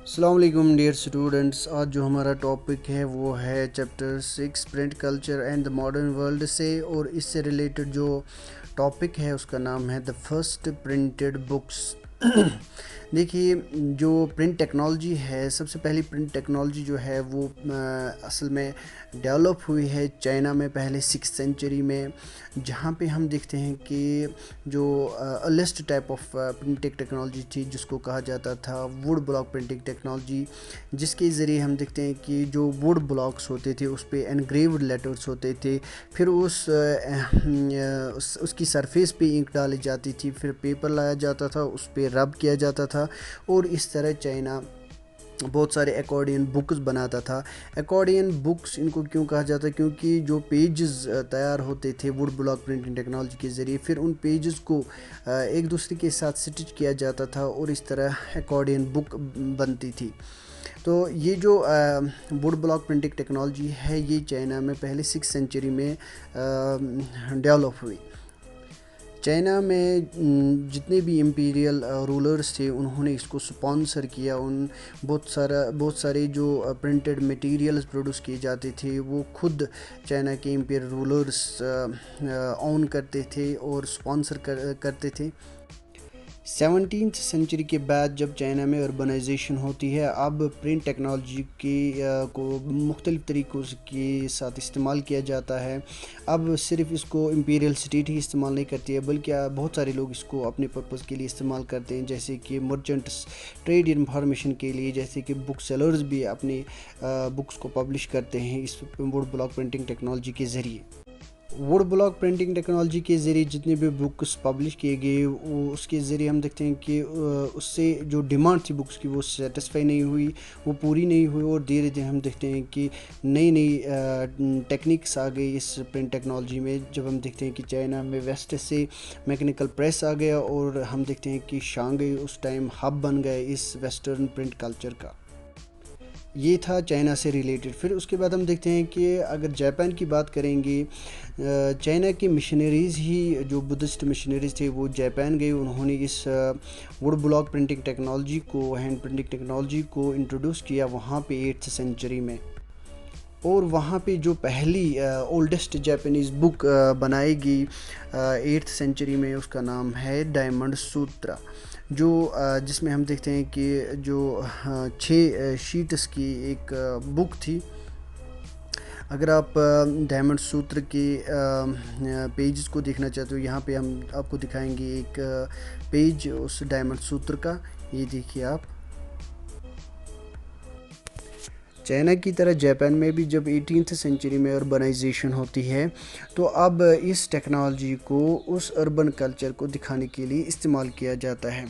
अस्सलाम वालेकुम dear students. आज जो हमारा टॉपिक है वो है chapter 6 print culture and the modern world से, और इससे रिलेटेड जो टॉपिक है उसका नाम है द फर्स्ट प्रिंटेड बुक्स। देखिए, जो प्रिंट टेक्नोलॉजी है, सबसे पहली प्रिंट टेक्नोलॉजी जो है वो असल में डेवलप हुई है चाइना में पहले 6th सेंचुरी में, जहाँ पे हम देखते हैं कि जो earliest type of printing technology थी जिसको कहा जाता था वुड ब्लॉक प्रिंटिंग टेक्नोलॉजी, जिसके ज़रिए हम देखते हैं कि जो वुड ब्लॉक्स होते थे उस पर एनग्रेव्ड लेटर्स होते थे, फिर उसकी सरफेस पे इंक डाली जाती थी, फिर पेपर लाया जाता था, उस पर रब किया जाता था, और इस तरह चाइना बहुत सारे अकॉर्डियन बुक्स बनाता था। अकॉर्डियन बुक्स इनको क्यों कहा जाता है? क्योंकि जो पेजेस तैयार होते थे वुड ब्लॉक प्रिंटिंग टेक्नोलॉजी के ज़रिए, फिर उन पेजेस को एक दूसरे के साथ स्टिच किया जाता था और इस तरह अकॉर्डियन बुक बनती थी। तो ये जो वुड ब्लॉक प्रिंटिंग टेक्नोलॉजी है ये चाइना में पहले 6th सेंचुरी में डेवलप हुई। चाइना में जितने भी इम्पीरियल रूलर्स थे उन्होंने इसको स्पॉन्सर किया। उन बहुत सारे जो प्रिंटेड मटेरियल्स प्रोड्यूस किए जाते थे वो खुद चाइना के इम्पीरियल रूलर्स ओन करते थे और स्पॉन्सर करते थे। 17th सेंचुरी के बाद जब चाइना में अर्बनाइजेशन होती है, अब प्रिंट टेक्नोलॉजी को मुख्तलिफ़ तरीक़ों के साथ इस्तेमाल किया जाता है। अब सिर्फ इसको इम्पीरियल स्टेट ही इस्तेमाल नहीं करती है, बल्कि बहुत सारे लोग इसको अपने पर्पज़ के लिए इस्तेमाल करते हैं, जैसे कि मर्चेंट्स ट्रेड इन्फॉर्मेशन के लिए, जैसे कि बुक सेलर्स भी अपनी बुक्स को पब्लिश करते हैं इस वुड ब्लॉक प्रिंटिंग टेक्नोलॉजी के ज़रिए। वुड ब्लॉक प्रिंटिंग टेक्नोलॉजी के ज़रिए जितने भी बुक्स पब्लिश किए गए उसके ज़रिए हम देखते हैं कि उससे जो डिमांड थी बुक्स की वो सेटिस्फाई नहीं हुई, वो पूरी नहीं हुई, और धीरे धीरे हम देखते हैं कि नई नई टेक्निक्स आ गई इस प्रिंट टेक्नोलॉजी में। जब हम देखते हैं कि चाइना में वेस्ट से मैकेनिकल प्रेस आ गया, और हम देखते हैं कि शांघाई उस टाइम हब बन गए इस वेस्टर्न प्रिंट कल्चर का। ये था चाइना से रिलेटेड। फिर उसके बाद हम देखते हैं कि अगर जापान की बात करेंगे, चाइना की मिशनरीज़ ही जो बुद्धिस्ट मिशनरीज़ थे वो जापान गए, उन्होंने इस वुड ब्लॉक प्रिंटिंग टेक्नोलॉजी को, हैंड प्रिंटिंग टेक्नोलॉजी को इंट्रोड्यूस किया वहाँ पे 8th सेंचुरी में। और वहाँ पे जो पहली ओल्डेस्ट जापानीज़ बुक बनाई गई 8th सेंचुरी में, उसका नाम है डायमंड सूत्रा, जो जिसमें हम देखते हैं कि जो 6 शीट्स की एक बुक थी। अगर आप डायमंड सूत्र के पेजेस को देखना चाहते हो, यहाँ पे हम आपको दिखाएंगे एक पेज उस डायमंड सूत्र का। ये देखिए आप। चाइना की तरह जापान में भी जब 18th सेंचुरी में अर्बनाइजेशन होती है, तो अब इस टेक्नोलॉजी को उस अर्बन कल्चर को दिखाने के लिए इस्तेमाल किया जाता है।